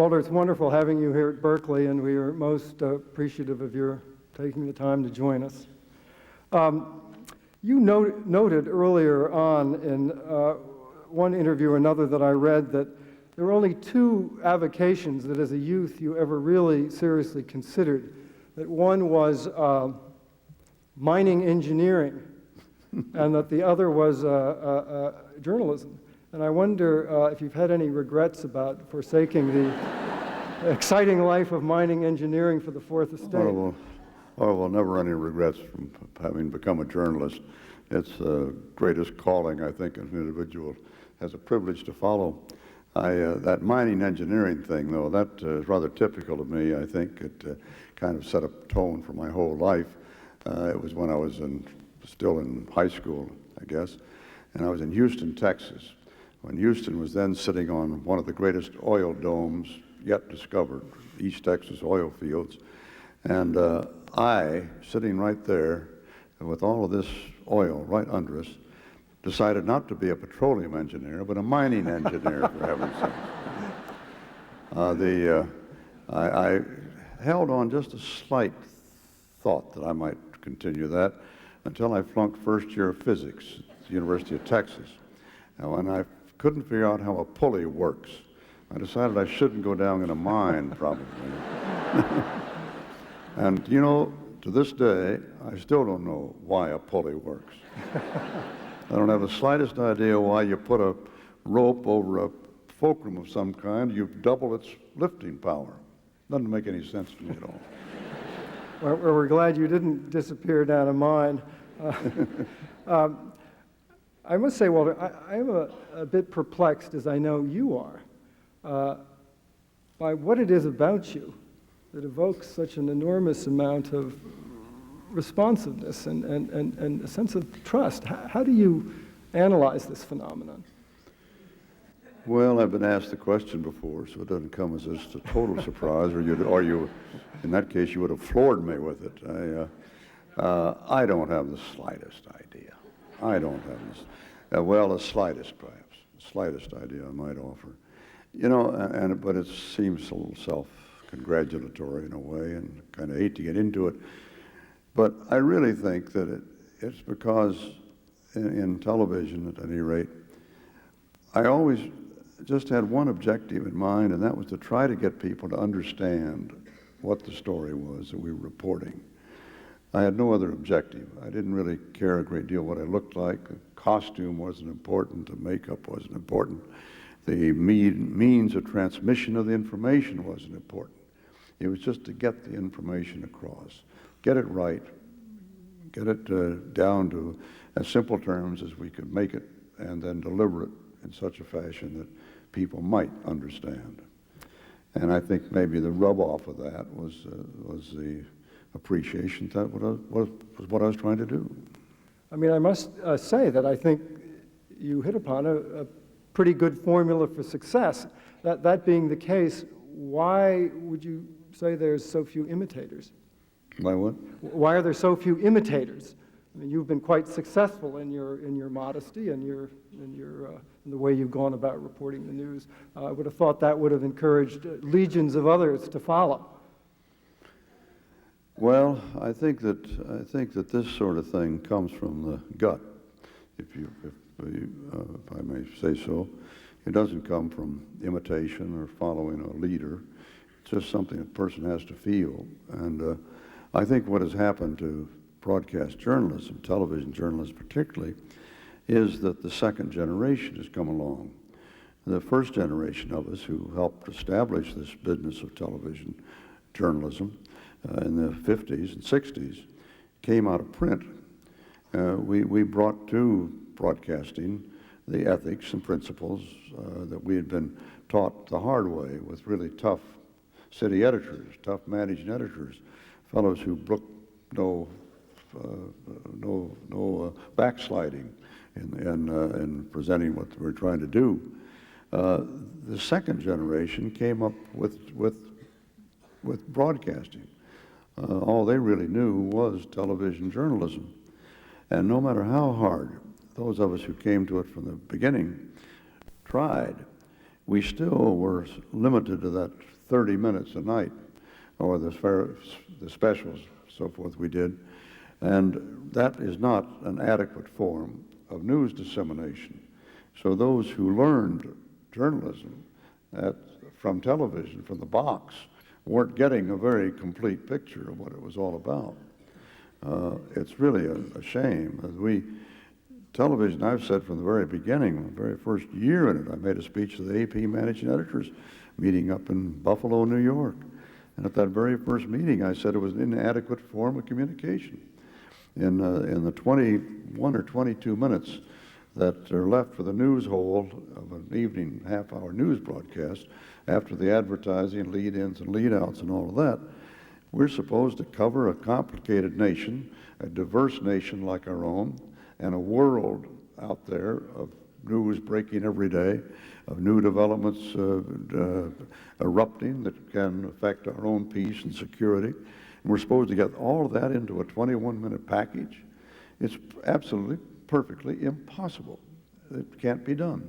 Walter, it's wonderful having you here at Berkeley, and we are most appreciative of your taking the time to join us. You noted earlier on in one interview or another that I read that there were only two avocations that as a youth you ever really seriously considered. That one was mining engineering, and that the other was journalism. And I wonder if you've had any regrets about forsaking the exciting life of mining engineering for the Fourth Estate. Well, never any regrets from having become a journalist. It's the greatest calling, I think, an individual has a privilege to follow. That mining engineering thing, though, that is rather typical of me. I think it kind of set a tone for my whole life. It was when I was still in high school, I guess, and I was in Houston, Texas, when Houston was then sitting on one of the greatest oil domes yet discovered, East Texas oil fields. And I, sitting right there with all of this oil right under us, decided not to be a petroleum engineer, but a mining engineer, for heaven's sake. I held on just a slight thought that I might continue that until I flunked first year of physics at the University of Texas. And when I couldn't figure out how a pulley works, I decided I shouldn't go down in a mine, probably. And, you know, to this day, I still don't know why a pulley works. I don't have the slightest idea why you put a rope over a fulcrum of some kind, you double its lifting power. Doesn't make any sense to me at all. Well, we're glad you didn't disappear down a mine. I must say, Walter, I am a bit perplexed, as I know you are, by what it is about you that evokes such an enormous amount of responsiveness and a sense of trust. How do you analyze this phenomenon? Well, I've been asked the question before, so it doesn't come as a total surprise, or you, in that case, you would have floored me with it. I don't have the slightest idea. I don't have this. Well, the slightest, perhaps. The slightest idea I might offer. You know, but it seems a little self-congratulatory in a way, and kind of hate to get into it. But I really think that it's because in television, at any rate, I always just had one objective in mind, and that was to try to get people to understand what the story was that we were reporting. I had no other objective. I didn't really care a great deal what I looked like. The costume wasn't important. The makeup wasn't important. The means of transmission of the information wasn't important. It was just to get the information across, get it right, get it down to as simple terms as we could make it, and then deliver it in such a fashion that people might understand. And I think maybe the rub-off of that was the appreciation that was what I was trying to do. I mean, I must say that I think you hit upon a pretty good formula for success. That being the case, why would you say there's so few imitators? Why what? Why are there so few imitators? I mean, you've been quite successful in your modesty and in the way you've gone about reporting the news. I would have thought that would have encouraged legions of others to follow. Well, I think that this sort of thing comes from the gut, if I may say so. It doesn't come from imitation or following a leader. It's just something a person has to feel. And I think what has happened to broadcast journalism, television journalism particularly, is that the second generation has come along. The first generation of us who helped establish this business of television journalism in the 50s and 60s came out of print. We brought to broadcasting the ethics and principles that we had been taught the hard way with really tough city editors, tough managing editors, fellows who brooked no backsliding in presenting what we were trying to do. The second generation came up with broadcasting. All they really knew was television journalism. And no matter how hard those of us who came to it from the beginning tried, we still were limited to that 30 minutes a night, or the specials, so forth we did. And that is not an adequate form of news dissemination. So those who learned journalism from television, from the box, weren't getting a very complete picture of what it was all about. It's really a shame. Television, I've said from the very beginning, the very first year in it, I made a speech to the AP managing editors meeting up in Buffalo, New York. And at that very first meeting, I said it was an inadequate form of communication. In the 21 or 22 minutes that are left for the news hold of an evening half-hour news broadcast, after the advertising, lead-ins and lead-outs and all of that, we're supposed to cover a complicated nation, a diverse nation like our own, and a world out there of news breaking every day, of new developments erupting that can affect our own peace and security. And we're supposed to get all of that into a 21-minute package. It's absolutely, perfectly impossible. It can't be done.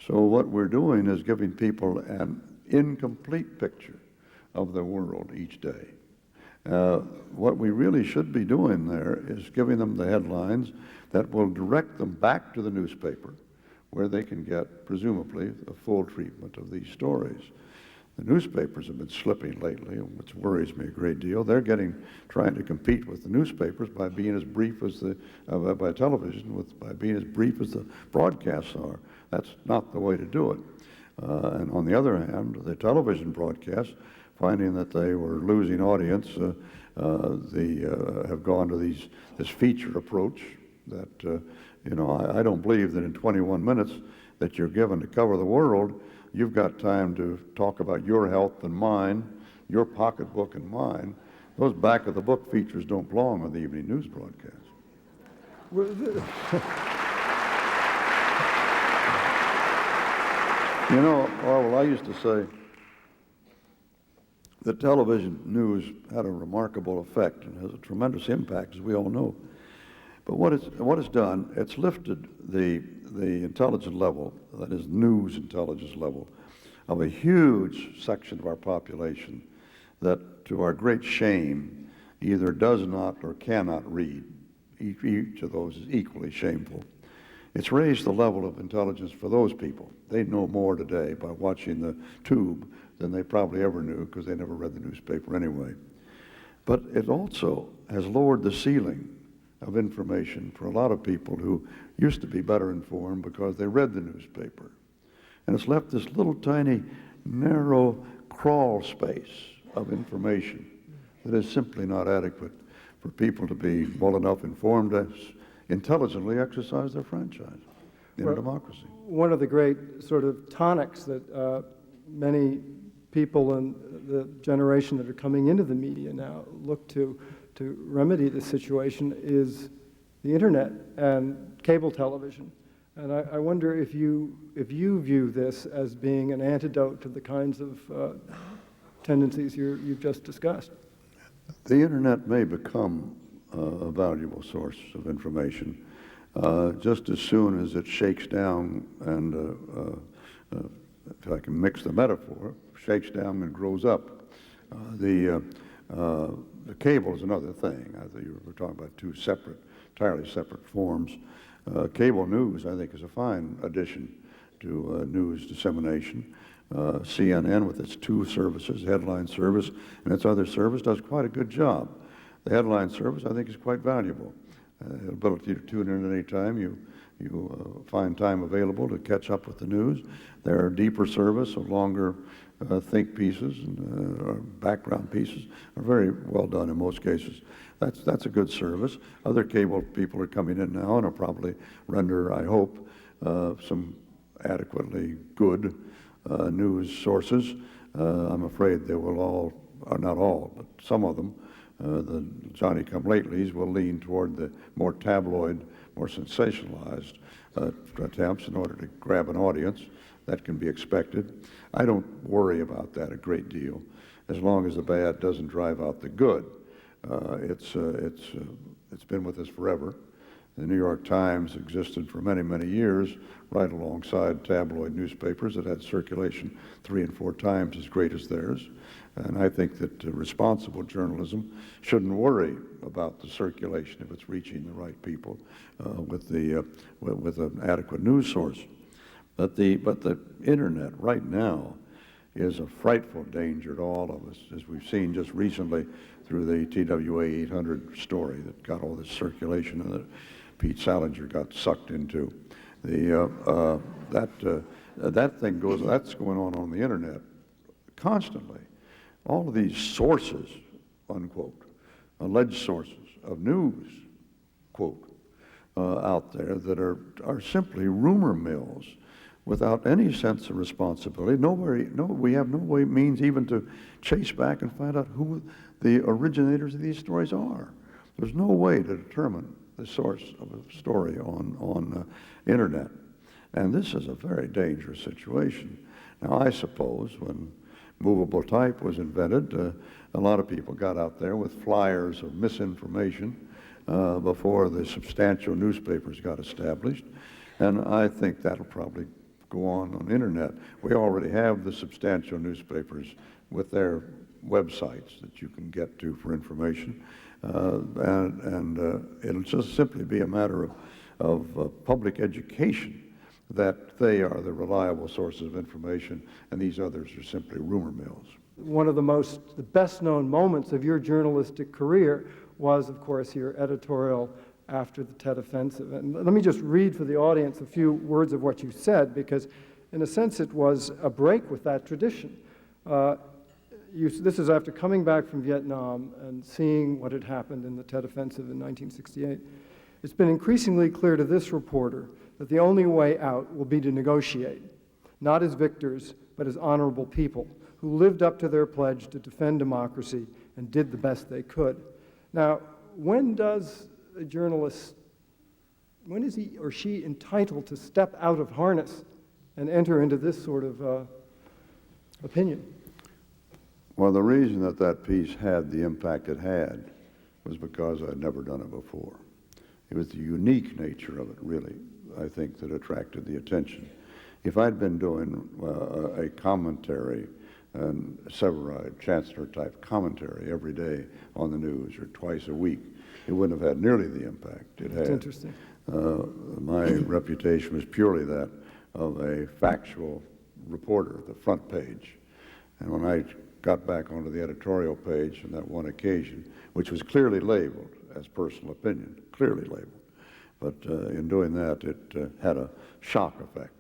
So what we're doing is giving people an incomplete picture of the world each day. What we really should be doing there is giving them the headlines that will direct them back to the newspaper, where they can get, presumably, the full treatment of these stories. The newspapers have been slipping lately, which worries me a great deal. They're trying to compete with the newspapers by being as brief as by television, by being as brief as the broadcasts are. That's not the way to do it. And on the other hand, the television broadcasts, finding that they were losing audience, they have gone to this feature approach that, I don't believe that in 21 minutes that you're given to cover the world, you've got time to talk about your health and mine, your pocketbook and mine. Those back-of-the-book features don't belong on the evening news broadcast. Orville, I used to say that television news had a remarkable effect and has a tremendous impact, as we all know. But what it's done, it's lifted the intelligence level, that is news intelligence level, of a huge section of our population that, to our great shame, either does not or cannot read. Each of those is equally shameful. It's raised the level of intelligence for those people. They know more today by watching the tube than they probably ever knew, because they never read the newspaper anyway. But it also has lowered the ceiling of information for a lot of people who used to be better informed because they read the newspaper. And it's left this little tiny, narrow crawl space of information that is simply not adequate for people to be well enough informed to intelligently exercise their franchise in a democracy. One of the great sort of tonics that many people in the generation that are coming into the media now look to remedy the situation is the internet and cable television. And I wonder if you view this as being an antidote to the kinds of tendencies you've just discussed. The internet may become a valuable source of information just as soon as it shakes down and, if I can mix the metaphor, shakes down and grows up. The cable is another thing. I think you were talking about two entirely separate forms. Cable news, I think, is a fine addition to news dissemination. CNN, with its two services, headline service and its other service, does quite a good job. The headline service, I think, is quite valuable. The ability to tune in at any time you find time available to catch up with the news. There are deeper service of longer think pieces and background pieces are very well done in most cases. That's a good service. Other cable people are coming in now and will probably render, I hope, some adequately good news sources. I'm afraid they will all, or not all, but some of them, the Johnny-come-latelys will lean toward the more tabloid, more sensationalized attempts in order to grab an audience. That can be expected. I don't worry about that a great deal, as long as the bad doesn't drive out the good. It's been with us forever. The New York Times existed for many, many years, right alongside tabloid newspapers that had circulation 3 and 4 times as great as theirs. And I think that responsible journalism shouldn't worry about the circulation if it's reaching the right people with an adequate news source. But the internet right now is a frightful danger to all of us, as we've seen just recently through the TWA 800 story that got all this circulation and that Pete Salinger got sucked into. That's going on the internet constantly. All of these sources, unquote, alleged sources of news, quote, out there that are simply rumor mills without any sense of responsibility. We have no means even to chase back and find out who the originators of these stories are. There's no way to determine the source of a story on internet. And this is a very dangerous situation. Now, I suppose when movable type was invented, a lot of people got out there with flyers of misinformation before the substantial newspapers got established. And I think that'll probably go on internet. We already have the substantial newspapers with their websites that you can get to for information. And it'll just simply be a matter of public education that they are the reliable sources of information and these others are simply rumor mills. One of the best known moments of your journalistic career was, of course, your editorial after the Tet Offensive. And let me just read for the audience a few words of what you said, because in a sense it was a break with that tradition. This is after coming back from Vietnam and seeing what had happened in the Tet Offensive in 1968. It's been increasingly clear to this reporter that the only way out will be to negotiate, not as victors, but as honorable people who lived up to their pledge to defend democracy and did the best they could. Now, when does a journalist, when is he or she entitled to step out of harness and enter into this sort of opinion? Well, the reason that piece had the impact it had was because I'd never done it before. It was the unique nature of it, really, I think, that attracted the attention. If I'd been doing a commentary, and Severide, Chancellor-type commentary every day on the news or twice a week, it wouldn't have had nearly the impact it had. That's interesting. My reputation was purely that of a factual reporter, the front page. And when I got back onto the editorial page on that one occasion, which was clearly labeled as personal opinion, clearly labeled, but in doing that, it had a shock effect.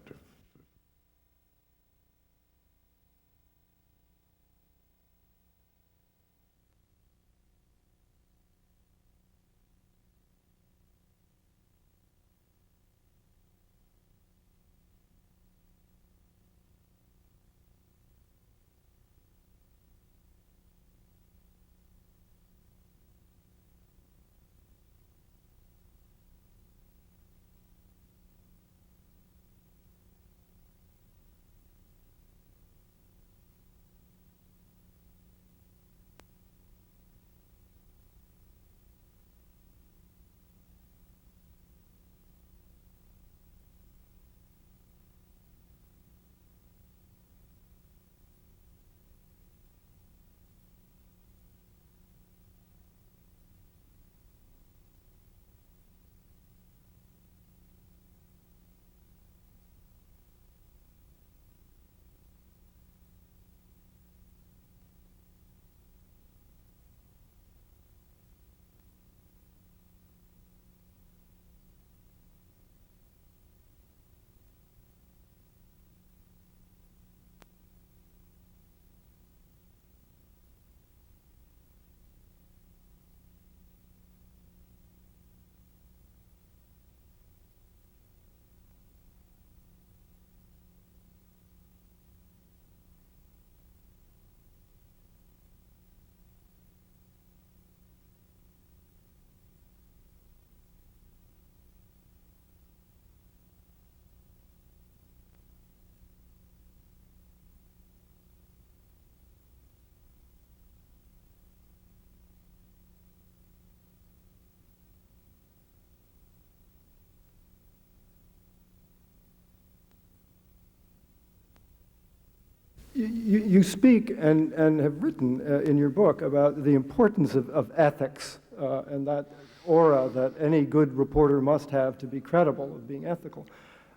You speak and have written in your book about the importance of ethics and that aura that any good reporter must have to be credible of being ethical.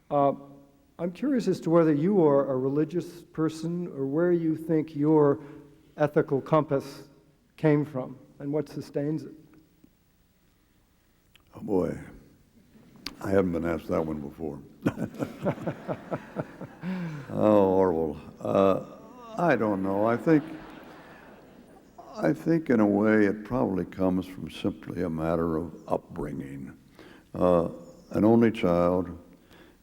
I'm curious as to whether you are a religious person or where you think your ethical compass came from and what sustains it. Oh boy, I haven't been asked that one before. Oh, Orville, I don't know. I think in a way it probably comes from simply a matter of upbringing. An only child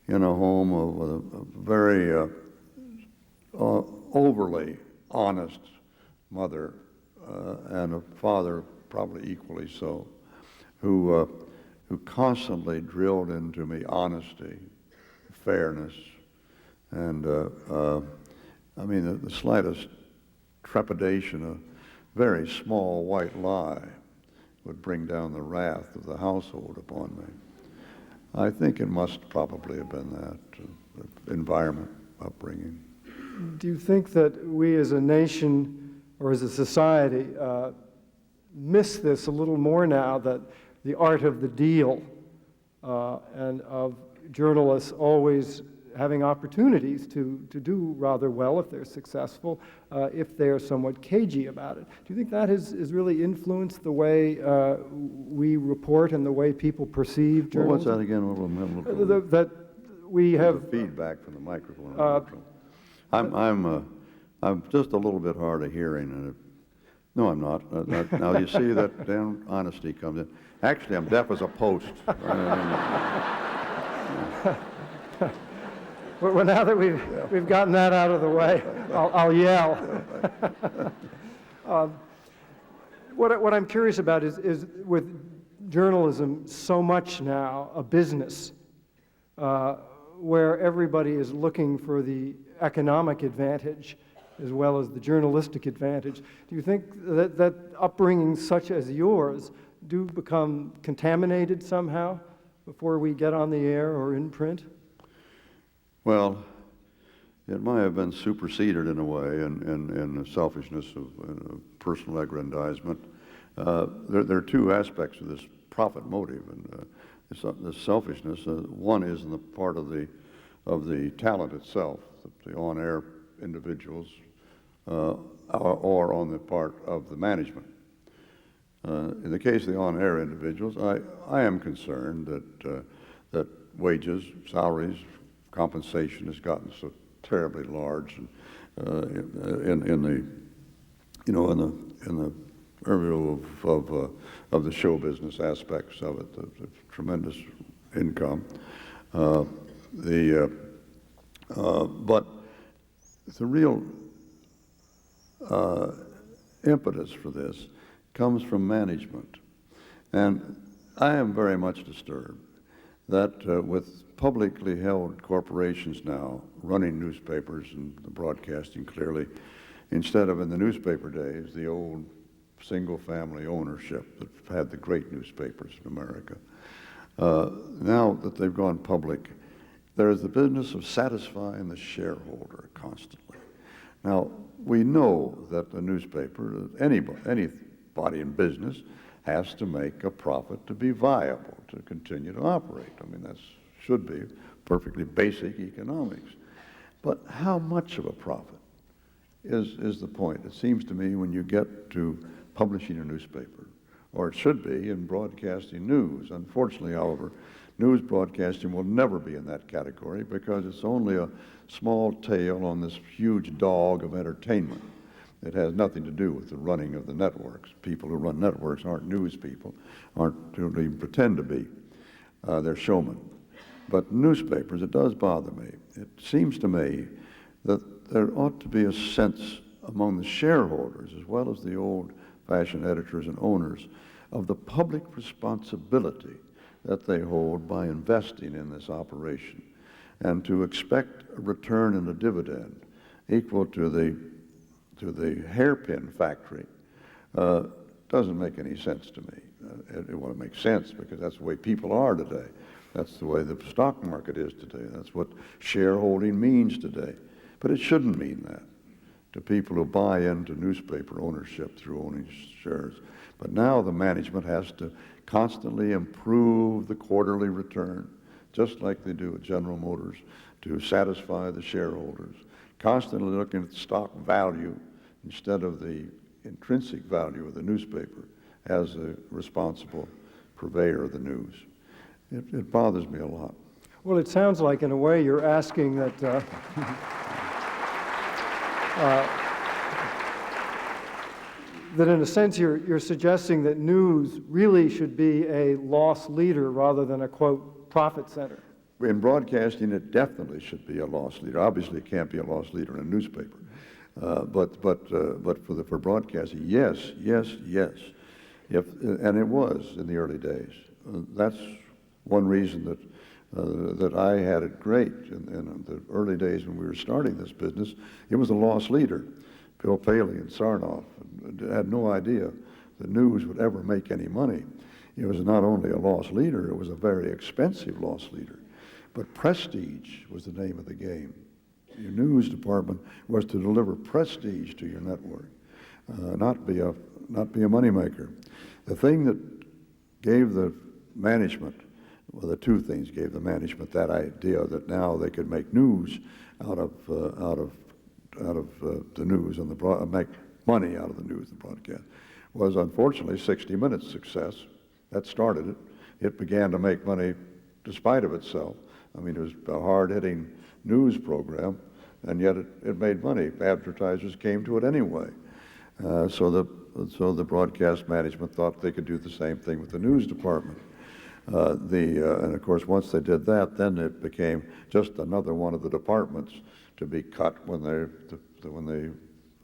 in a home of a very overly honest mother and a father probably equally so, who constantly drilled into me honesty, fairness, and I mean the slightest trepidation, a very small white lie would bring down the wrath of the household upon me. I think it must probably have been that environment, upbringing. Do you think that we as a nation or as a society miss this a little more now, that the art of the deal and of journalists always having opportunities to do rather well if they're successful, if they're somewhat cagey about it? Do you think that has really influenced the way we report and the way people perceive journalism? Well, what's that again? That we have feedback from the microphone. I'm just a little bit hard of hearing, and no, I'm not. Now you see that damn honesty comes in. Actually, I'm deaf as a post. Well, now that we've gotten that out of the way, I'll yell. What I'm curious about is with journalism so much now a business where everybody is looking for the economic advantage as well as the journalistic advantage. Do you think that upbringing such as yours do become contaminated somehow before we get on the air or in print? Well, it might have been superseded in a way in the selfishness of personal aggrandizement. There are two aspects of this profit motive, and the selfishness. One is in the part of the talent itself, the on-air individuals, or on the part of the management. In the case of the on-air individuals, I am concerned that wages, salaries, compensation has gotten so terribly large, and in the area of the show business aspects of it, the tremendous income. But the real impetus for this comes from management, and I am very much disturbed that with publicly held corporations now running newspapers and the broadcasting clearly, instead of in the newspaper days, the old single-family ownership that had the great newspapers in America. Now that they've gone public, there is the business of satisfying the shareholder constantly. Now, we know that the newspaper, anybody in business, has to make a profit to be viable, to continue to operate. I mean, that should be perfectly basic economics. But how much of a profit is the point? It seems to me when you get to publishing a newspaper, or it should be in broadcasting news. Unfortunately, however, news broadcasting will never be in that category because it's only a small tail on this huge dog of entertainment. It has nothing to do with the running of the networks. People who run networks aren't news people, don't even pretend to be. They're showmen. But newspapers, it does bother me. It seems to me that there ought to be a sense among the shareholders, as well as the old-fashioned editors and owners, of the public responsibility that they hold by investing in this operation, and to expect a return and a dividend equal to the hairpin factory doesn't make any sense to me. It won't make sense because that's the way people are today. That's the way the stock market is today. That's what shareholding means today. But it shouldn't mean that. to people who buy into newspaper ownership through owning shares. But now the management has to constantly improve the quarterly return, just like they do at General Motors, to satisfy the shareholders, constantly looking at the stock value instead of the intrinsic value of the newspaper as a responsible purveyor of the news. It bothers me a lot. Well, it sounds like, in a way, you're asking that that in a sense you're suggesting that news really should be a loss leader rather than a, quote, profit center. In broadcasting, it definitely should be a loss leader. Obviously, it can't be a loss leader in a newspaper. But for broadcasting, yes. And it was in the early days. That's one reason that I had it great in the early days when we were starting this business. It was a loss leader. Bill Paley and Sarnoff had no idea the news would ever make any money. It was not only a loss leader, it was a very expensive loss leader. But prestige was the name of the game. Your news department was to deliver prestige to your network, not be a moneymaker. The thing that gave the management, well, the two things gave the management that idea that now they could make news out of the news and make money out of the news and broadcast, was unfortunately 60 Minutes' success. That started it. It began to make money despite of itself. I mean, it was a hard-hitting news program, and yet it made money. Advertisers came to it anyway. So the broadcast management thought they could do the same thing with the news department. And of course, once they did that, then it became just another one of the departments to be cut when the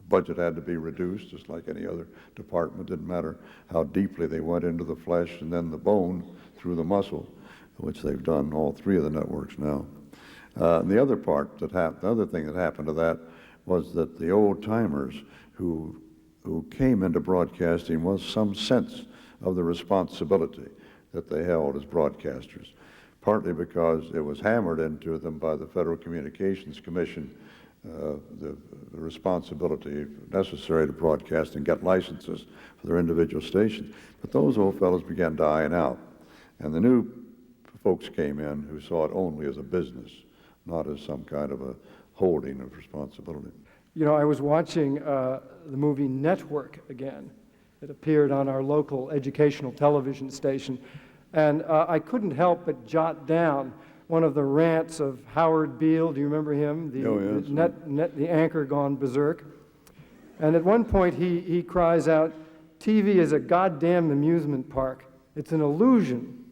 budget had to be reduced, just like any other department. Didn't matter how deeply they went into the flesh and then the bone through the muscle, which they've done all three of the networks now. And the other thing that happened to that was that the old timers who came into broadcasting was some sense of the responsibility that they held as broadcasters, partly because it was hammered into them by the Federal Communications Commission, the responsibility necessary to broadcast and get licenses for their individual stations. But those old fellows began dying out, and the new folks came in who saw it only as a business, not as some kind of a holding of responsibility. You know, I was watching the movie Network again. It appeared on our local educational television station, and I couldn't help but jot down one of the rants of Howard Beale. Do you remember him? The anchor gone berserk. And at one point he cries out, "TV is a goddamn amusement park. It's an illusion.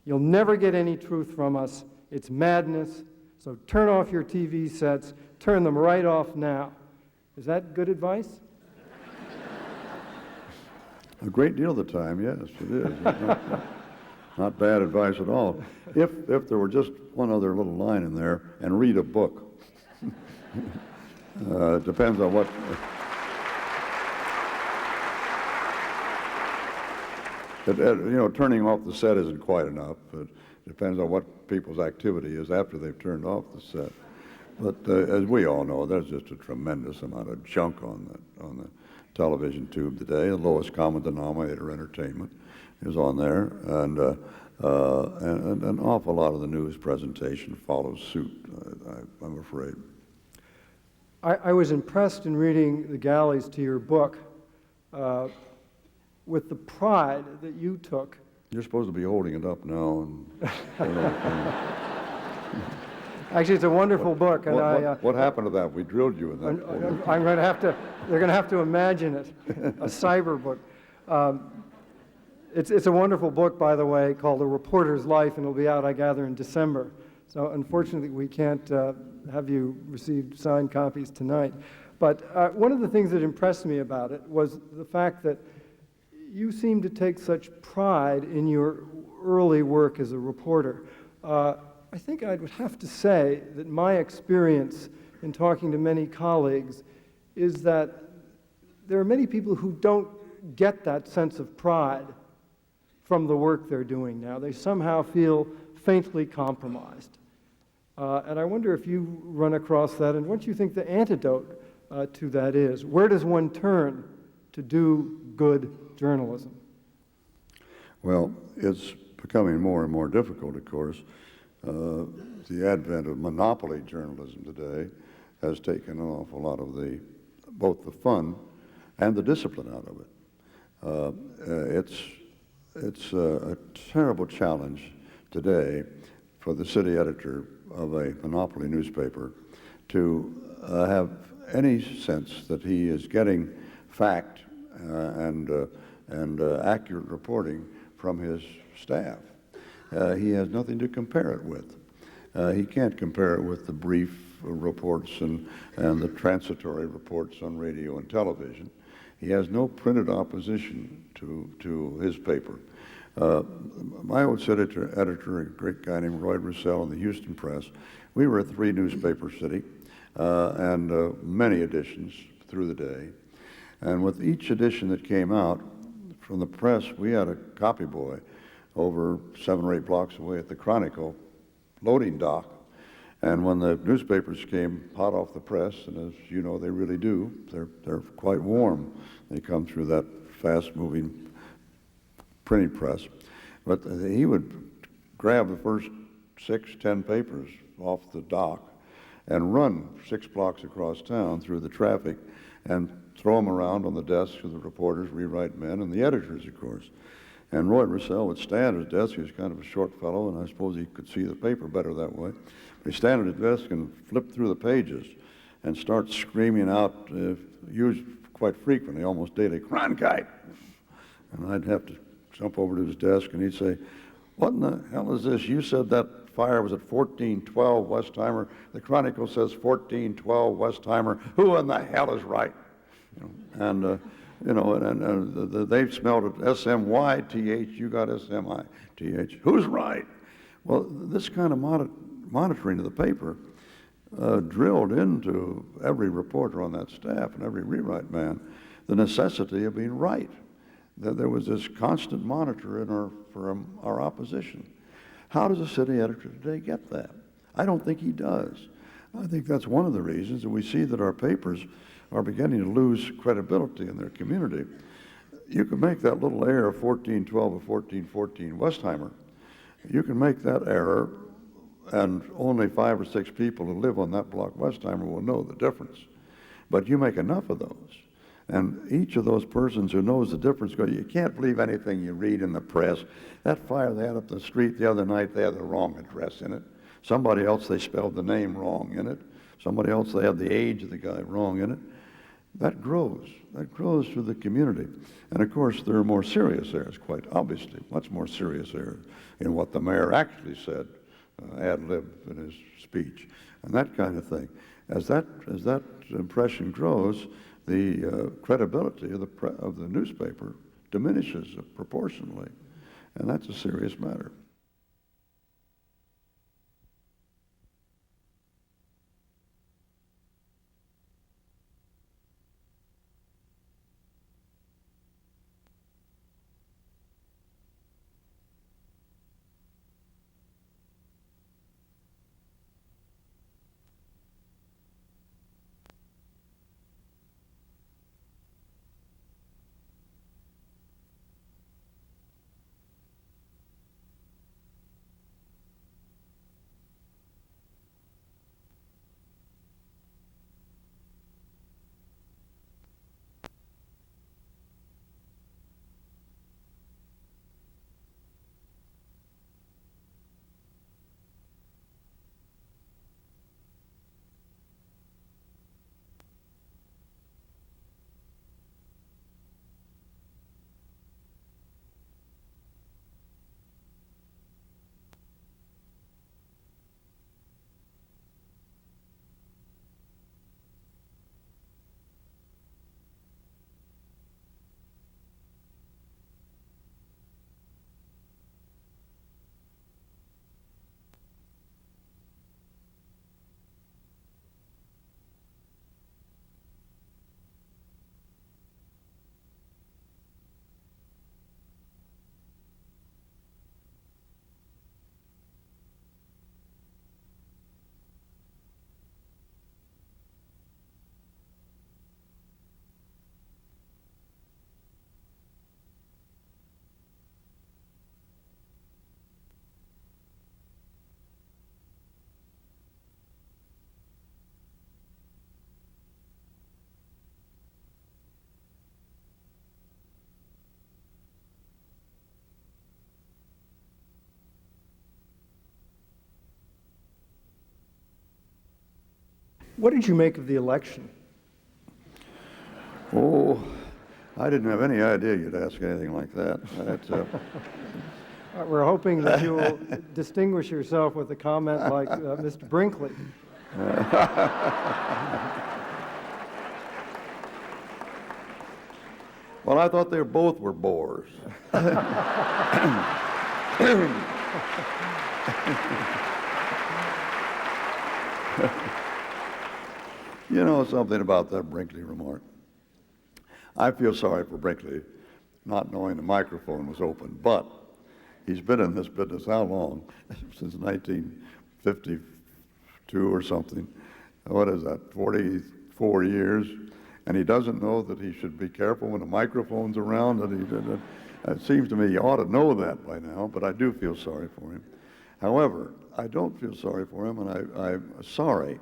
You'll never get any truth from us. It's madness. So turn off your TV sets. Turn them right off now." Is that good advice? A great deal of the time, yes, it is. Not bad advice at all. If there were just one other little line in there, and read a book. It depends on what. Turning off the set isn't quite enough. It depends on what people's activity is after they've turned off the set. But as we all know, there's just a tremendous amount of junk on the television tube today. The lowest common denominator entertainment is on there, and an awful lot of the news presentation follows suit, I'm afraid. I was impressed in reading the galleys to your book with the pride that you took. You're supposed to be holding it up now. Actually, it's a wonderful book, and what happened to that? We drilled you in that. They're going to have to imagine it, a cyber book. It's a wonderful book, by the way, called A Reporter's Life, and it'll be out, I gather, in December. So unfortunately, we can't have you receive signed copies tonight. But one of the things that impressed me about it was the fact that you seem to take such pride in your early work as a reporter. I think I would have to say that my experience in talking to many colleagues is that there are many people who don't get that sense of pride from the work they're doing now. They somehow feel faintly compromised. And I wonder if you run across that, and what you think the antidote to that is. Where does one turn to do good journalism? Well, it's becoming more and more difficult, of course. The advent of monopoly journalism today has taken an awful lot of both the fun and the discipline out of it. It's a terrible challenge today for the city editor of a monopoly newspaper to have any sense that he is getting fact and accurate reporting from his staff. He has nothing to compare it with. He can't compare it with the brief reports and the transitory reports on radio and television. He has no printed opposition to his paper. My old city editor, a great guy named Orville Schell in the Houston Press, we were a 3-newspaper city and many editions through the day. And with each edition that came out from the press, we had a copy boy over 7 or 8 blocks away at the Chronicle loading dock. And when the newspapers came hot off the press, and as you know they really do, they're quite warm. They come through that fast-moving printing press. But he would grab the first 6, 10 papers off the dock and run 6 blocks across town through the traffic and throw them around on the desks of the reporters, rewrite men, and the editors, of course. And Roy Russell would stand at his desk. He was kind of a short fellow, and I suppose he could see the paper better that way. He'd stand at his desk and flip through the pages and start screaming out, used quite frequently, almost daily, "Cronkite!" And I'd have to jump over to his desk, and he'd say, "What in the hell is this? You said that fire was at 1412 Westheimer. The Chronicle says 1412 Westheimer. Who in the hell is right?" And they smelled it SMYTH. You got SMITH. Who's right? Well, this kind of monitoring of the paper drilled into every reporter on that staff and every rewrite man the necessity of being right. That there was this constant monitor for our opposition. How does a city editor today get that? I don't think he does. I think that's one of the reasons that we see that our papers are beginning to lose credibility in their community. You can make that little error of 1412 or 1414 Westheimer. You can make that error, and only 5 or 6 people who live on that block Westheimer will know the difference. But you make enough of those, and each of those persons who knows the difference goes, "You can't believe anything you read in the press. That fire they had up the street the other night, they had the wrong address in it. Somebody else, they spelled the name wrong in it. Somebody else, they had the age of the guy wrong in it." That grows through the community. And of course, there are more serious errors, quite obviously, much more serious errors in what the mayor actually said, ad-lib in his speech, and that kind of thing. As that impression grows, the credibility of the newspaper diminishes proportionally, and that's a serious matter. What did you make of the election? Oh, I didn't have any idea you'd ask anything like that. We're hoping that you will distinguish yourself with a comment like Mr. Brinkley. Well, I thought they both were bores. You know something about that Brinkley remark? I feel sorry for Brinkley not knowing the microphone was open, but he's been in this business how long? Since 1952 or something. What is that, 44 years? And he doesn't know that he should be careful when the microphone's around. It seems to me he ought to know that by now, but I do feel sorry for him. However, I don't feel sorry for him, and I'm sorry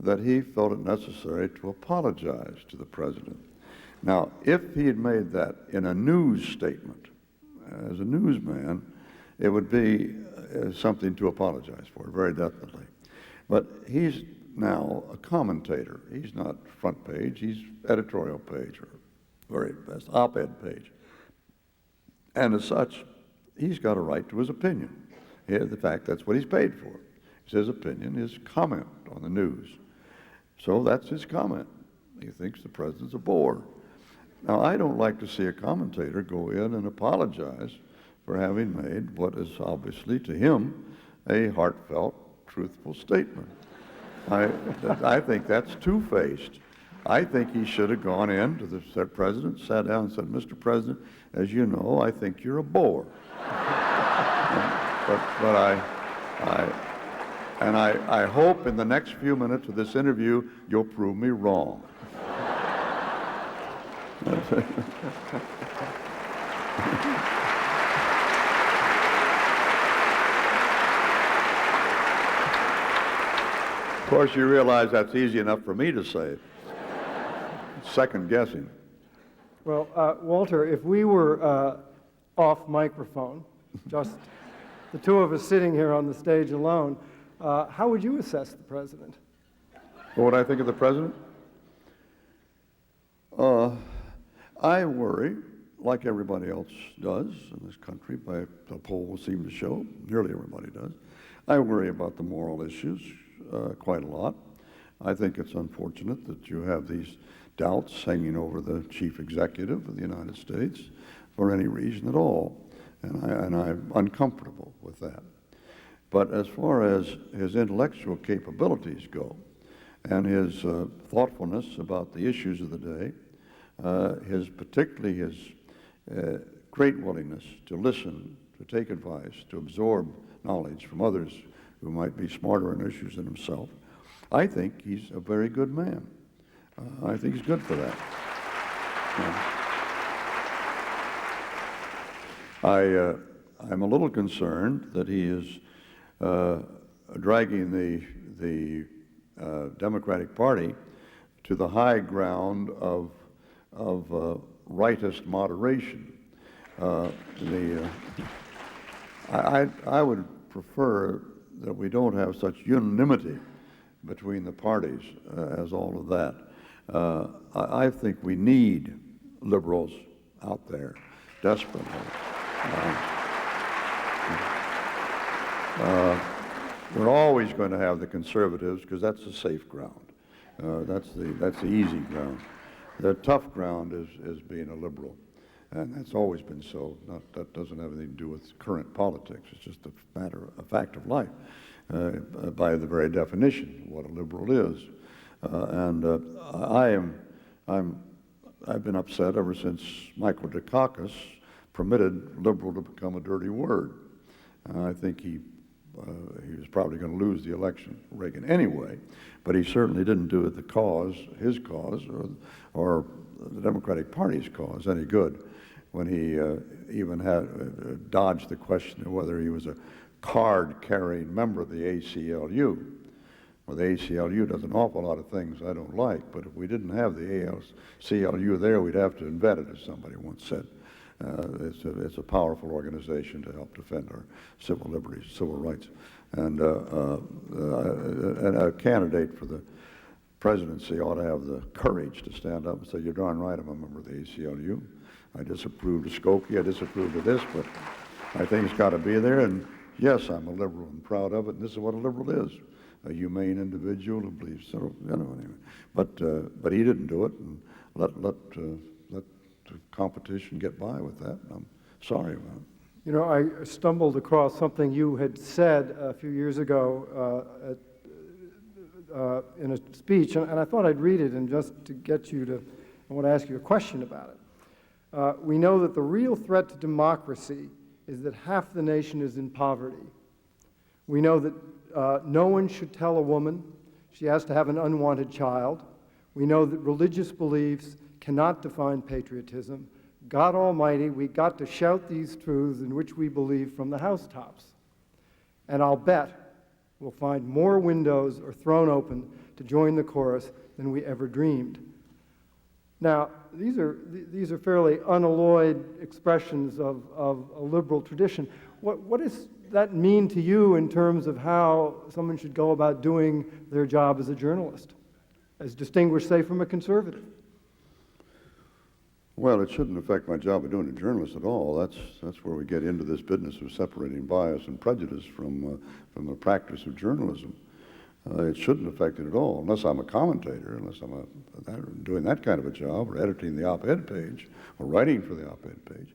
that he felt it necessary to apologize to the president. Now, if he had made that in a news statement, as a newsman, it would be something to apologize for, very definitely. But he's now a commentator. He's not front page, he's editorial page, or very best op-ed page. And as such, he's got a right to his opinion. The fact that's what he's paid for. It's his opinion, his comment on the news. So that's his comment. He thinks the president's a bore. Now, I don't like to see a commentator go in and apologize for having made what is obviously to him a heartfelt, truthful statement. I think that's two-faced. I think he should have gone in to the president, sat down and said, Mr. President, as you know, I think you're a bore. But I hope in the next few minutes of this interview, you'll prove me wrong. Of course, you realize that's easy enough for me to say. Second guessing. Well, Walter, if we were off microphone, just the two of us sitting here on the stage alone, how would you assess the president? What would I think of the president? I worry, like everybody else does in this country, by the polls seem to show, nearly everybody does. I worry about the moral issues quite a lot. I think it's unfortunate that you have these doubts hanging over the chief executive of the United States for any reason at all, and I'm uncomfortable with that. But as far as his intellectual capabilities go, and his thoughtfulness about the issues of the day, particularly his great willingness to listen, to take advice, to absorb knowledge from others who might be smarter on issues than himself, I think he's a very good man. I think he's good for that. I'm a little concerned that he is dragging the Democratic Party to the high ground of rightist moderation. I would prefer that we don't have such unanimity between the parties as all of that. I think we need liberals out there desperately. We're always going to have the conservatives because that's the safe ground. That's the easy ground. The tough ground is being a liberal, and that's always been so. That doesn't have anything to do with current politics. It's just a fact of life, by the very definition of what a liberal is. I've been upset ever since Michael Dukakis permitted liberal to become a dirty word. I think he was probably going to lose the election, Reagan, anyway, but he certainly didn't do it his cause, or the Democratic Party's cause any good when he even had dodged the question of whether he was a card-carrying member of the ACLU. Well, the ACLU does an awful lot of things I don't like, but if we didn't have the ACLU there, we'd have to invent it, as somebody once said. It's a powerful organization to help defend our civil liberties, civil rights, and a candidate for the presidency ought to have the courage to stand up and say, you're darn right, I'm a member of the ACLU. I disapproved of Skokie, I disapproved of this, but I think it's got to be there. And yes, I'm a liberal and proud of it, and this is what a liberal is. A humane individual who believes so, anyway. But he didn't do it, and let the competition get by with that. I'm sorry about it. You know, I stumbled across something you had said a few years ago in a speech, and I thought I'd read it, and just to get you to, I want to ask you a question about it. We know that the real threat to democracy is that half the nation is in poverty. We know that no one should tell a woman she has to have an unwanted child. We know that religious beliefs cannot define patriotism. God Almighty, we got to shout these truths in which we believe from the housetops. And I'll bet we'll find more windows are thrown open to join the chorus than we ever dreamed. Now, these are fairly unalloyed expressions of a liberal tradition. What does that mean to you in terms of how someone should go about doing their job as a journalist, as distinguished, say, from a conservative? Well, it shouldn't affect my job of doing a journalist at all. That's where we get into this business of separating bias and prejudice from the practice of journalism. It shouldn't affect it at all, unless I'm a commentator, unless I'm doing that kind of a job, or editing the op-ed page, or writing for the op-ed page.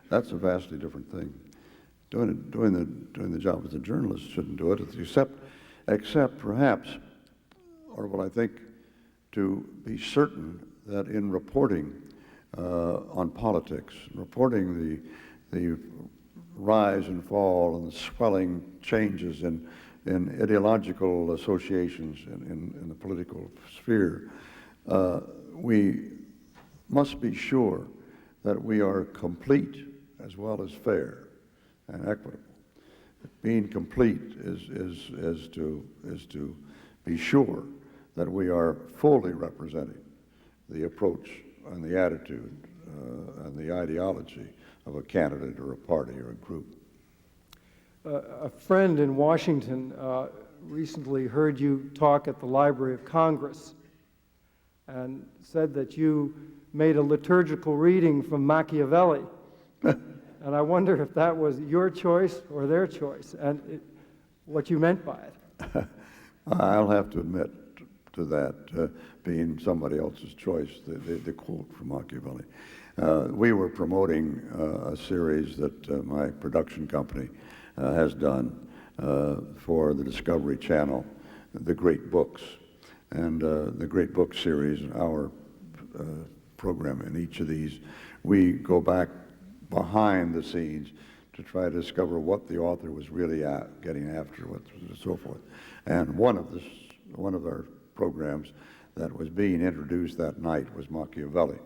That's a vastly different thing. Doing the job as a journalist shouldn't do it, except perhaps, Orville, I think, to be certain that in reporting on politics, reporting the rise and fall and the swelling changes in ideological associations in the political sphere, we must be sure that we are complete as well as fair and equitable. Being complete is to be sure that we are fully representing the approach and the attitude and the ideology of a candidate or a party or a group. A friend in Washington recently heard you talk at the Library of Congress and said that you made a liturgical reading from Machiavelli. And I wonder if that was your choice or their choice, and what you meant by it. I'll have to admit to that being somebody else's choice, the quote from Machiavelli. We were promoting a series that my production company has done for the Discovery Channel, The Great Books. And the Great Book series, our program in each of these, we go back behind the scenes to try to discover what the author was really getting after, and so forth. And one of our programs that was being introduced that night was Machiavelli.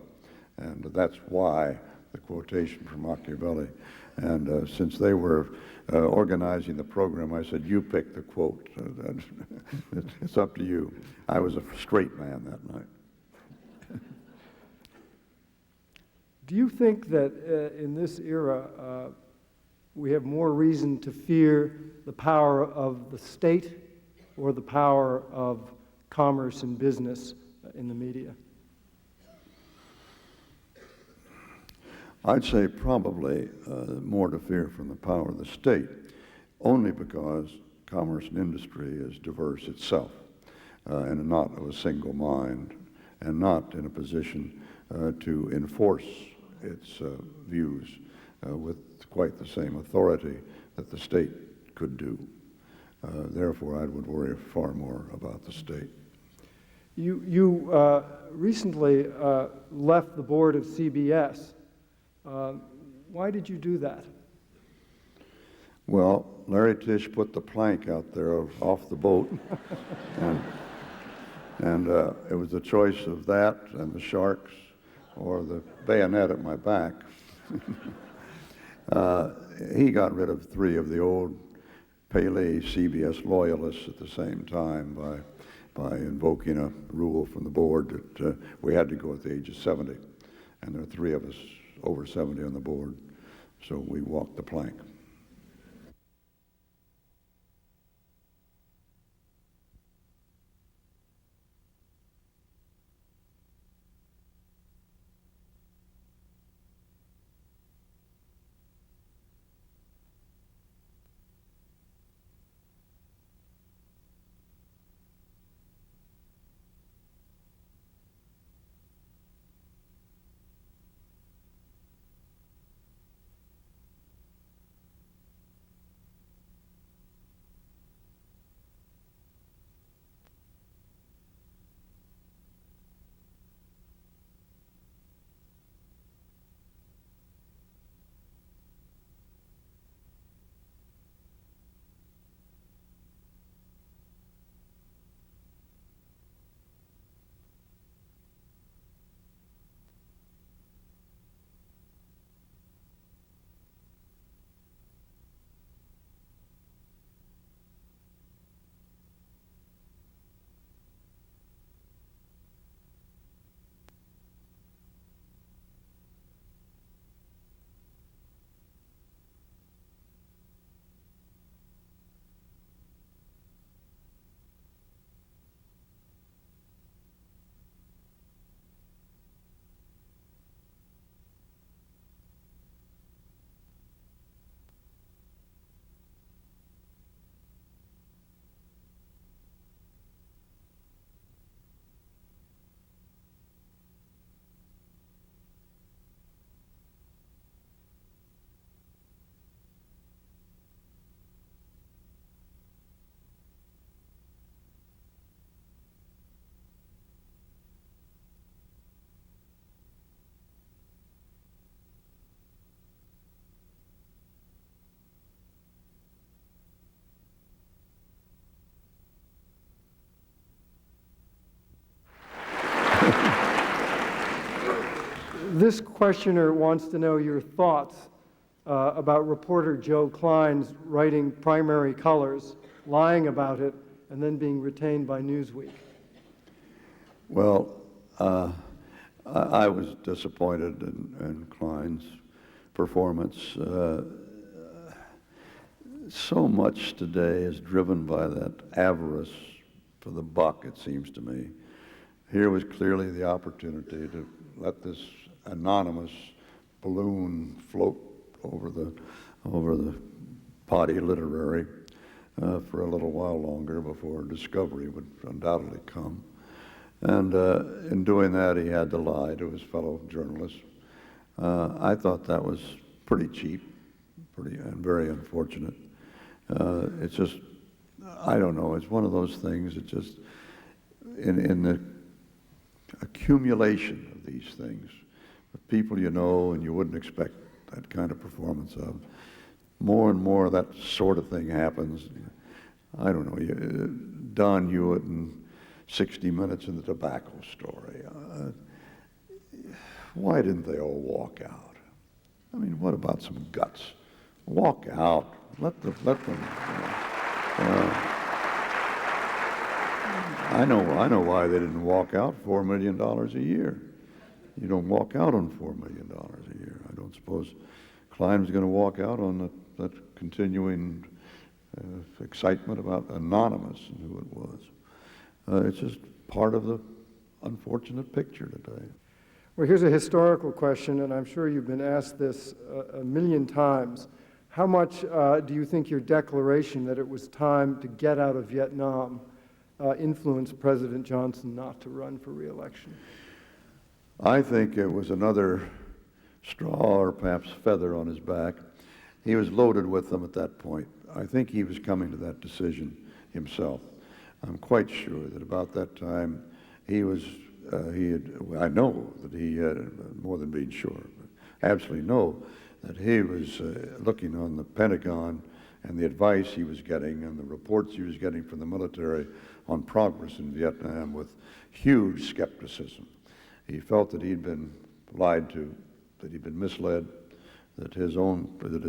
And that's why the quotation from Machiavelli. And since they were organizing the program, I said, you pick the quote. It's up to you. I was a straight man that night. Do you think that in this era we have more reason to fear the power of the state or the power of commerce and business in the media? I'd say probably more to fear from the power of the state, only because commerce and industry is diverse itself and not of a single mind and not in a position to enforce its views with quite the same authority that the state could do. Therefore, I would worry far more about the state. You recently left the board of CBS. Why did you do that? Well, Larry Tisch put the plank out there off the boat, and it was a choice of that and the sharks or the bayonet at my back. He got rid of 3 of the old Pele CBS loyalists at the same time by invoking a rule from the board that we had to go at the age of 70. And there are 3 of us over 70 on the board, so we walked the plank. This questioner wants to know your thoughts about reporter Joe Klein's writing Primary Colors, lying about it, and then being retained by Newsweek. Well, I was disappointed in Klein's performance. So much today is driven by that avarice for the buck, it seems to me. Here was clearly the opportunity to let this anonymous balloon float over the potty literary for a little while longer before discovery would undoubtedly come. And in doing that, he had to lie to his fellow journalists. I thought that was pretty cheap, and very unfortunate. It's just, I don't know, it's one of those things that just, in the accumulation of these things, with people you know and you wouldn't expect that kind of performance of, more and more that sort of thing happens. I don't know, Don Hewitt and 60 Minutes in the tobacco story. Why didn't they all walk out? I mean, what about some guts? Walk out. Let them. I know why they didn't walk out. $4 million a year. You don't walk out on $4 million a year. I don't suppose Klein was going to walk out on that continuing excitement about Anonymous and who it was. It's just part of the unfortunate picture today. Well, here's a historical question, and I'm sure you've been asked this a million times. How much do you think your declaration that it was time to get out of Vietnam influenced President Johnson not to run for re-election? I think it was another straw or perhaps feather on his back. He was loaded with them at that point. I think he was coming to that decision himself. I'm quite sure that about that time I know that he had, more than being sure, but absolutely know that he was looking on the Pentagon and the advice he was getting and the reports he was getting from the military on progress in Vietnam with huge skepticism. He felt that he'd been lied to, that he'd been misled, that his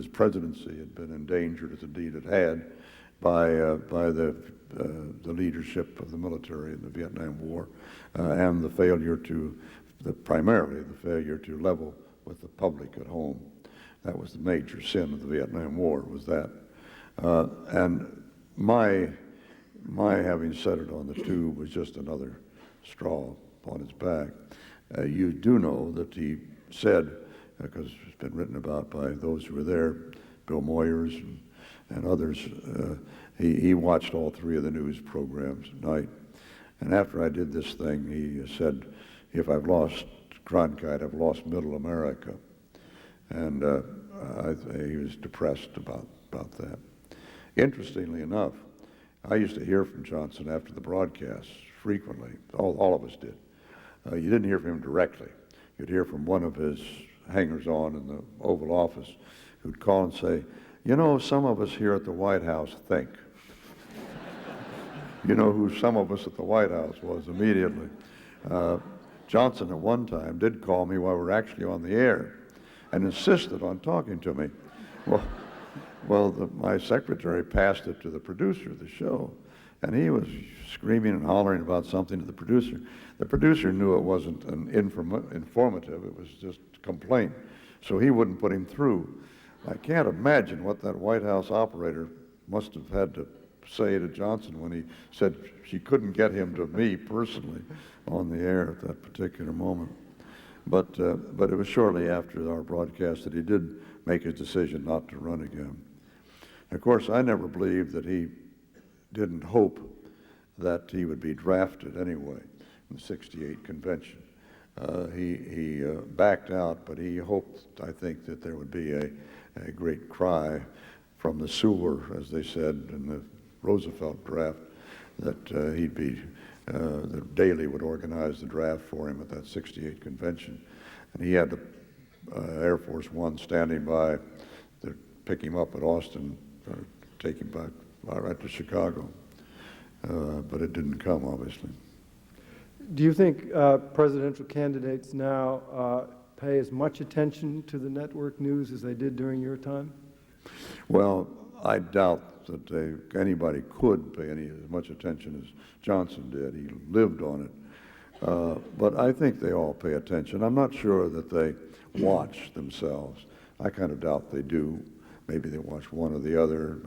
presidency had been endangered, as indeed it had, by the leadership of the military in the Vietnam War, and primarily the failure to level with the public at home. That was the major sin of the Vietnam War, was that. And my having said it on the tube was just another straw on his back. You do know that he said, because it's been written about by those who were there, Bill Moyers and others, he watched all three of the news programs at night. And after I did this thing, he said, if I've lost Cronkite, I've lost Middle America. And he was depressed about that. Interestingly enough, I used to hear from Johnson after the broadcasts frequently. All of us did. You didn't hear from him directly. You'd hear from one of his hangers-on in the Oval Office who'd call and say, you know, some of us here at the White House think. You know who some of us at the White House was immediately. Johnson at one time did call me while we were actually on the air and insisted on talking to me. My secretary passed it to the producer of the show, and he was screaming and hollering about something to the producer. The producer knew it wasn't an informative, it was just a complaint, so he wouldn't put him through. I can't imagine what that White House operator must have had to say to Johnson when he said she couldn't get him to me personally on the air at that particular moment. But it was shortly after our broadcast that he did make his decision not to run again. Of course, I never believed that he didn't hope that he would be drafted anyway in the '68 convention. He backed out, but he hoped, I think, that there would be a great cry from the sewer, as they said in the Roosevelt draft, that that Daley would organize the draft for him at that '68 convention. And he had the Air Force One standing by to pick him up at Austin, take him back right to Chicago. But it didn't come, obviously. Do you think presidential candidates now pay as much attention to the network news as they did during your time? Well, I doubt that anybody could pay as much attention as Johnson did. He lived on it. But I think they all pay attention. I'm not sure that they watch themselves. I kind of doubt they do. Maybe they watch one or the other,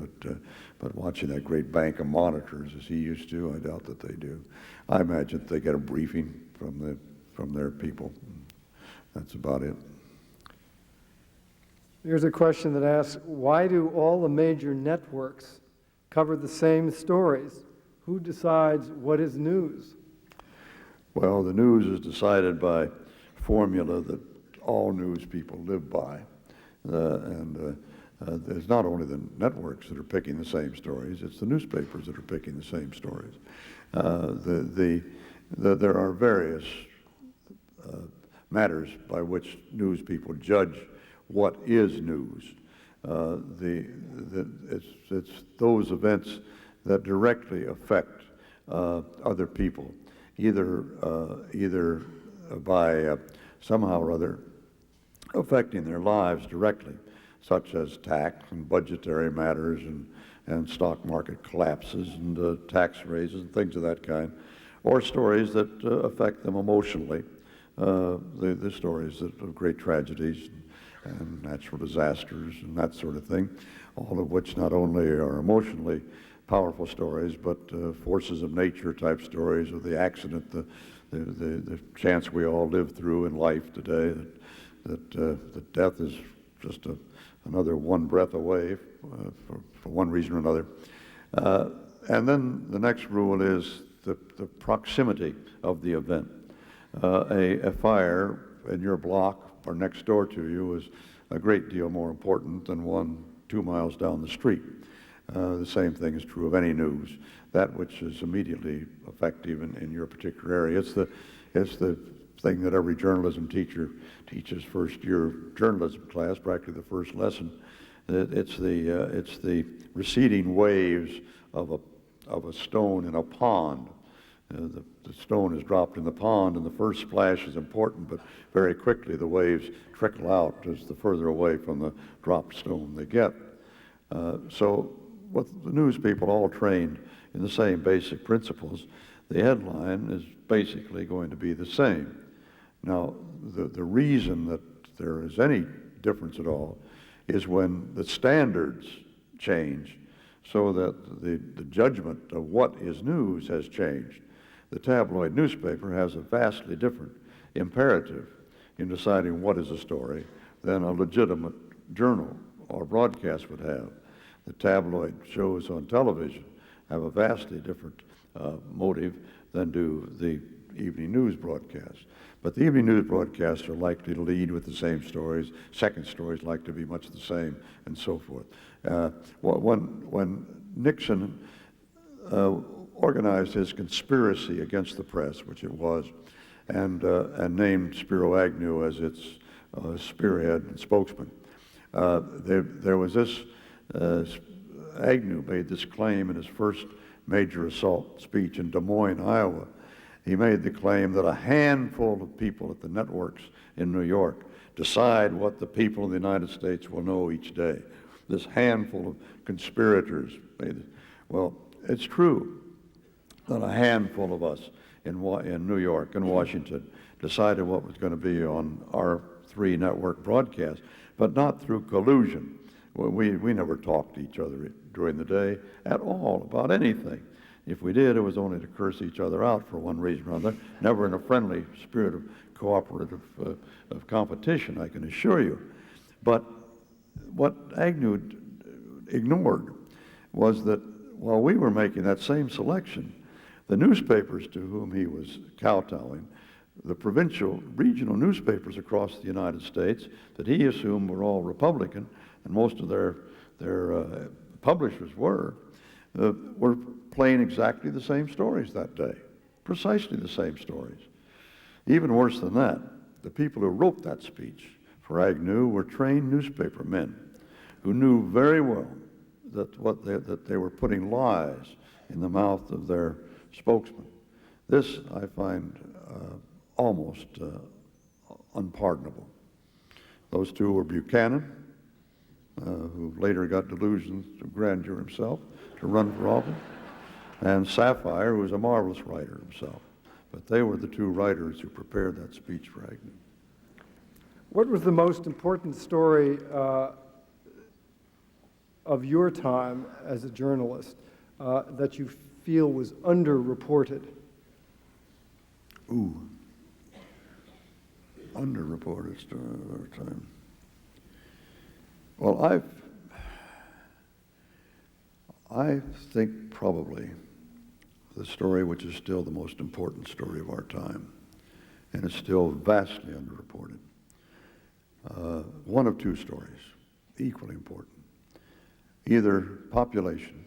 but watching that great bank of monitors as he used to, I doubt that they do. I imagine they get a briefing from their people. That's about it. Here's a question that asks, why do all the major networks cover the same stories? Who decides what is news? Well, the news is decided by formula that all news people live by. There's not only the networks that are picking the same stories, it's the newspapers that are picking the same stories. There are various matters by which news people judge what is news. It's those events that directly affect other people, either by somehow or other affecting their lives directly, such as tax and budgetary matters and stock market collapses and tax raises and things of that kind, or stories that affect them emotionally, the stories of great tragedies and natural disasters and that sort of thing, all of which not only are emotionally powerful stories, but forces of nature type stories of the accident, the chance we all live through in life today, that death is just another one breath away for one reason or another. And then the next rule is the proximity of the event. A fire in your block or next door to you is a great deal more important than one 2 miles down the street. The same thing is true of any news. That which is immediately effective in your particular area. It's the thing that every journalism teacher teaches first year journalism class, practically the first lesson. It's the receding waves of a stone in a pond. The stone is dropped in the pond, and the first splash is important, but very quickly the waves trickle out as the further away from the dropped stone they get. So with the news people all trained in the same basic principles, the headline is basically going to be the same. Now, the reason that there is any difference at all is when the standards change so that the judgment of what is news has changed. The tabloid newspaper has a vastly different imperative in deciding what is a story than a legitimate journal or broadcast would have. The tabloid shows on television have a vastly different motive than do the evening news broadcasts. But the evening news broadcasts are likely to lead with the same stories. Second stories like to be much the same, and so forth. When Nixon organized his conspiracy against the press, which it was, and named Spiro Agnew as its spearhead and spokesman, there was this. Agnew made this claim in his first major assault speech in Des Moines, Iowa. He made the claim that a handful of people at the networks in New York decide what the people of the United States will know each day. This handful of conspirators made it. Well, it's true that a handful of us in New York and Washington decided what was going to be on our 3 network broadcasts, but not through collusion. We never talked to each other during the day at all about anything. If we did, it was only to curse each other out for one reason or another, never in a friendly spirit of cooperative of competition, I can assure you. But what Agnew ignored was that while we were making that same selection, the newspapers to whom he was kowtowing, the provincial, regional newspapers across the United States that he assumed were all Republican, and most of their publishers were playing exactly the same stories that day, precisely the same stories. Even worse than that, the people who wrote that speech for Agnew were trained newspaper men who knew very well that they were putting lies in the mouth of their spokesman. This I find almost unpardonable. Those two were Buchanan, who later got delusions of grandeur himself to run for office, and Sapphire, who was a marvelous writer himself. But they were the two writers who prepared that speech for Agnew. What was the most important story of your time as a journalist that you feel was underreported? Ooh. Underreported story of our time. Well, I think probably the story which is still the most important story of our time, and it's still vastly underreported. One of two stories, equally important. Either population,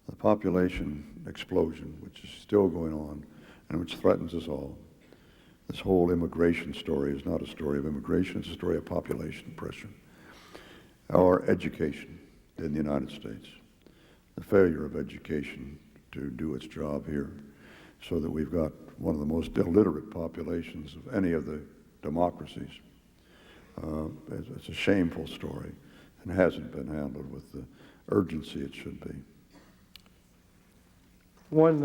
the population explosion, which is still going on and which threatens us all. This whole immigration story is not a story of immigration, it's a story of population pressure. Or education in the United States. The failure of education to do its job here, so that we've got one of the most illiterate populations of any of the democracies. It's a shameful story and hasn't been handled with the urgency it should be. One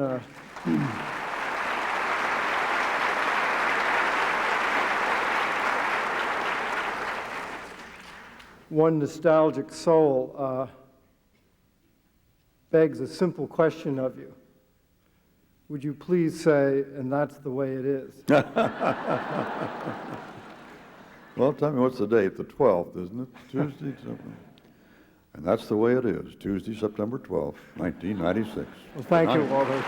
nostalgic soul begs a simple question of you. Would you please say, and that's the way it is? Well, tell me, what's the date? The 12th, isn't it? Tuesday, something. And that's the way it is. Tuesday, September 12th, 1996. Well, thank you, Walter.